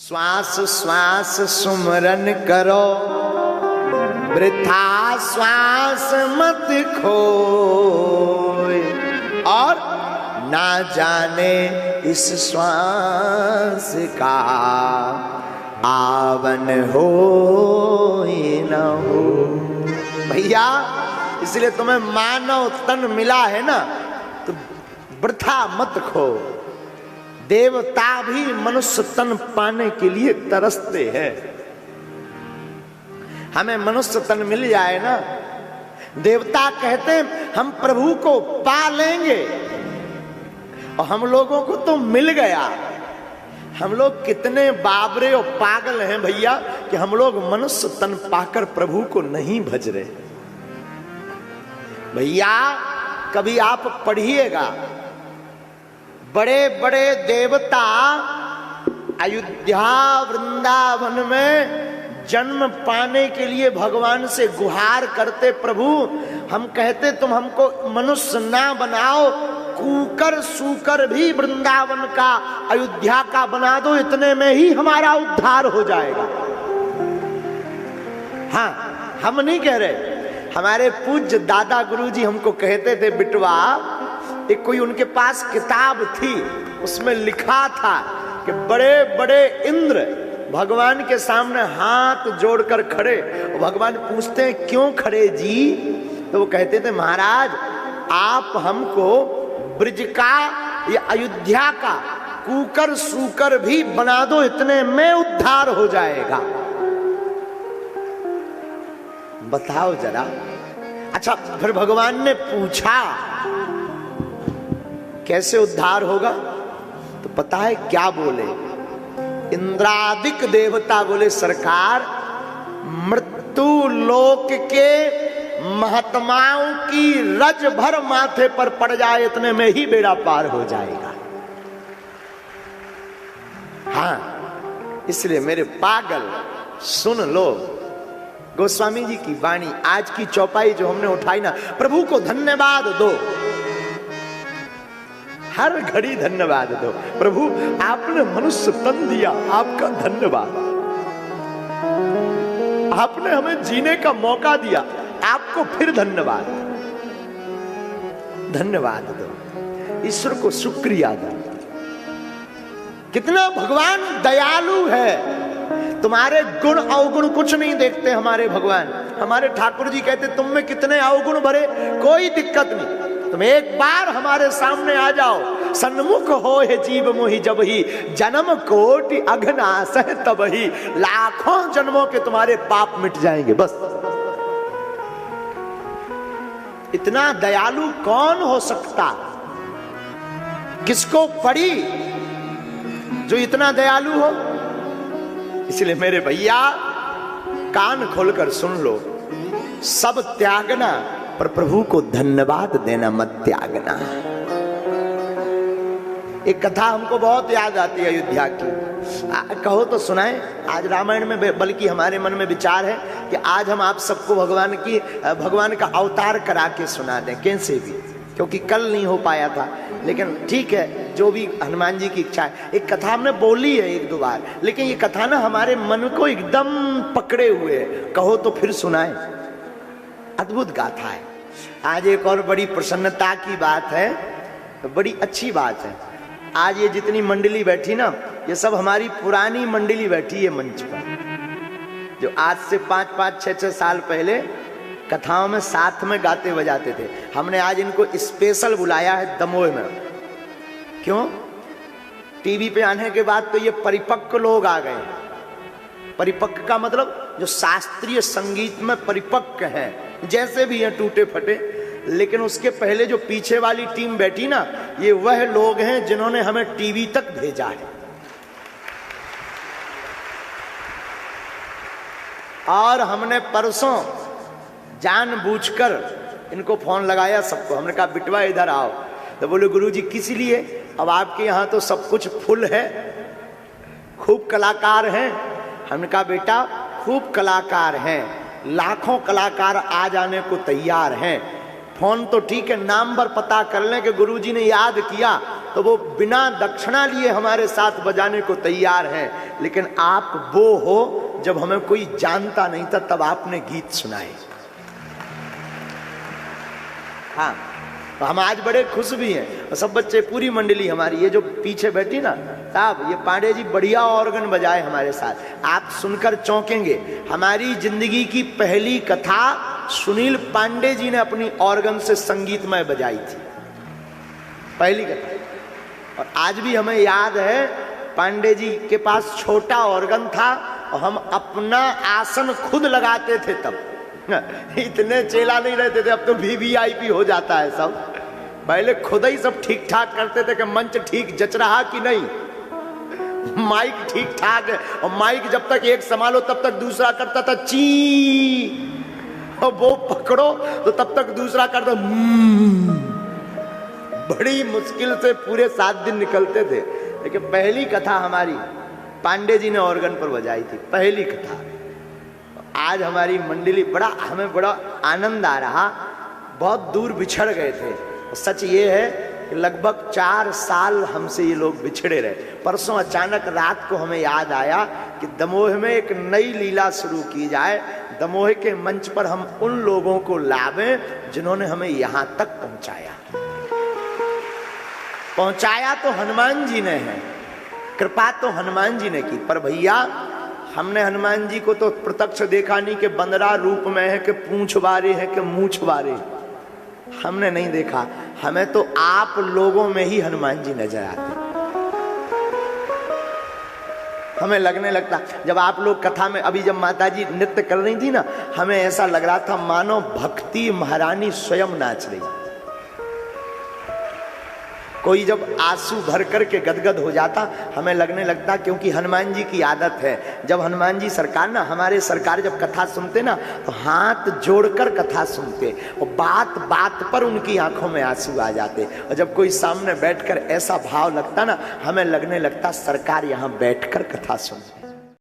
श्वास श्वास सुमरन करो, वृथा श्वास मत खोए, और ना जाने इस श्वास का आवन हो न हो। भैया इसलिए तुम्हें मानव तन मिला है ना, तो वृथा मत खो। देवता भी मनुष्य तन पाने के लिए तरसते हैं। हमें मनुष्य तन मिल जाए ना, देवता कहते हैं हम प्रभु को पा लेंगे, और हम लोगों को तो मिल गया। हम लोग कितने बाबरे और पागल हैं भैया कि हम लोग मनुष्य तन पाकर प्रभु को नहीं भज रहे। भैया कभी आप पढ़िएगा, बड़े बड़े देवता अयोध्या वृंदावन में जन्म पाने के लिए भगवान से गुहार करते, प्रभु हम कहते तुम हमको मनुष्य ना बनाओ, कूकर सूकर भी वृंदावन का अयोध्या का बना दो, इतने में ही हमारा उद्धार हो जाएगा। हाँ, हम नहीं कह रहे, हमारे पूज्य दादा गुरुजी हमको कहते थे, बिटवा एक कोई उनके पास किताब थी, उसमें लिखा था कि बड़े बड़े इंद्र भगवान के सामने हाथ जोड़कर खड़े, और भगवान पूछते हैं क्यों खड़े जी? तो वो कहते थे महाराज आप हमको ब्रज का या अयोध्या का कूकर सूकर भी बना दो, इतने में उद्धार हो जाएगा। बताओ जरा। अच्छा, फिर भगवान ने पूछा कैसे उद्धार होगा? तो पता है क्या बोले? इंद्रादिक देवता बोले सरकार, मृत्यु लोक के महात्माओं की रज भर माथे पर पड़ जाए, इतने में ही बेड़ा पार हो जाएगा। हाँ, इसलिए मेरे पागल सुन लो गोस्वामी जी की वाणी। आज की चौपाई जो हमने उठाई ना, प्रभु को धन्यवाद दो, हर घड़ी धन्यवाद दो। प्रभु आपने मनुष्य तन दिया, आपका धन्यवाद। आपने हमें जीने का मौका दिया, आपको फिर धन्यवाद। धन्यवाद दो, ईश्वर को शुक्रिया दो। कितना भगवान दयालु है। तुम्हारे गुण अवगुण कुछ नहीं देखते हमारे भगवान। हमारे ठाकुर जी कहते तुम में कितने अवगुण भरे, कोई दिक्कत नहीं, तुम एक बार हमारे सामने आ जाओ, सन्मुख हो हे जीव मोहि जब ही, जन्म कोटि अघनाश है तब ही, लाखों जन्मों के तुम्हारे पाप मिट जाएंगे बस। इतना दयालु कौन हो सकता? किसको पड़ी जो इतना दयालु हो? इसलिए मेरे भैया कान खोलकर सुन लो, सब त्यागना पर प्रभु को धन्यवाद देना मत त्यागना। एक कथा हमको बहुत याद आती है अयोध्या की, कहो तो सुनाए। आज रामायण में बल्कि हमारे मन में विचार है कि आज हम आप सबको भगवान का अवतार करा के सुना दें, कैसे भी, क्योंकि कल नहीं हो पाया था। लेकिन ठीक है, जो भी हनुमान जी की इच्छा है। एक कथा हमने बोली है एक दो बार, लेकिन ये कथा ना हमारे मन को एकदम पकड़े हुए है। कहो तो फिर सुनाए, अद्भुत गाथा है। आज एक और बड़ी प्रसन्नता की बात है, बड़ी अच्छी बात है। आज ये जितनी मंडली बैठी ना, ये सब हमारी पुरानी मंडली बैठी है मंच पर, जो आज से 5-5, 6-6 साल पहले कथाओं में साथ में गाते बजाते थे। हमने आज इनको स्पेशल बुलाया है दमोह में। क्यों? टीवी पे आने के बाद तो ये परिपक्व लोग आ गए। परिपक्व का मतलब जो शास्त्रीय संगीत में परिपक्व है, जैसे भी हैं टूटे फटे, लेकिन उसके पहले जो पीछे वाली टीम बैठी ना, ये वह लोग हैं जिन्होंने हमें टीवी तक भेजा है। और हमने परसों जानबूझकर इनको फोन लगाया सबको। हमने कहा बिटवा इधर आओ। तो बोले गुरुजी किस लिए? अब आपके यहाँ तो सब कुछ फुल है, खूब कलाकार हैं। हमने कहा बेटा खूब कलाकार हैं, लाखों कलाकार आ जाने को तैयार हैं। फोन तो ठीक है, नाम पर पता कर लें कि गुरुजी ने याद किया तो वो बिना दक्षिणा लिए हमारे साथ बजाने को तैयार हैं। लेकिन आप वो हो जब हमें कोई जानता नहीं था तब आपने गीत सुनाए। हाँ, तो हम आज बड़े खुश भी हैं। और सब बच्चे, पूरी मंडली हमारी, ये जो पीछे बैठी ना साहब, ये पांडे जी बढ़िया ऑर्गन बजाए हमारे साथ। आप सुनकर चौंकेंगे। हमारी जिंदगी की पहली कथा सुनील पांडे जी ने अपनी ऑर्गन से संगीतमय बजाई थी, पहली कथा। और आज भी हमें याद है, पांडे जी के पास छोटा ऑर्गन था और हम अपना आसन खुद लगाते थे तब। इतने चेला नहीं रहते थे, अब तो VVIP हो जाता है सब। पहले खुद ही सब ठीक ठाक करते थे कि मंच ठीक जच रहा कि नहीं, माइक ठीक ठाक है। और माइक जब तक एक संभालो तब तक दूसरा करता था ची, और वो पकड़ो तो तब तक दूसरा करता। बड़ी मुश्किल से पूरे 7 दिन निकलते थे। लेकिन पहली कथा हमारी पांडे जी ने ऑर्गन पर बजाई थी, पहली कथा। आज हमारी मंडली, हमें बड़ा आनंद आ रहा। बहुत दूर बिछड़ गए थे। सच ये है कि लगभग 4 साल हमसे ये लोग बिछड़े रहे। परसों अचानक रात को हमें याद आया कि दमोह में एक नई लीला शुरू की जाए। दमोह के मंच पर हम उन लोगों को लावें जिन्होंने हमें यहां तक पहुंचाया तो हनुमान जी ने है, कृपा तो हनुमान जी ने की। पर भैया, हमने हनुमान जी को तो प्रत्यक्ष देखा नहीं कि बंदरा रूप में है, कि पूंछ वारे है, कि मूछ वारे, हमने नहीं देखा। हमें तो आप लोगों में ही हनुमान जी नजर आते। हमें लगने लगता, जब आप लोग कथा में, अभी जब माता जी नृत्य कर रही थी ना, हमें ऐसा लग रहा था मानो भक्ति महारानी स्वयं नाच रही। कोई जब आंसू भर करके गदगद हो जाता, हमें लगने लगता, क्योंकि हनुमान जी की आदत है, जब हनुमान जी सरकार ना, हमारे सरकार जब कथा सुनते ना तो हाथ जोड़कर कथा सुनते, और बात बात पर उनकी आंखों में आंसू आ जाते। और जब कोई सामने बैठकर ऐसा भाव लगता ना, हमें लगने लगता सरकार यहाँ बैठकर कथा सुन।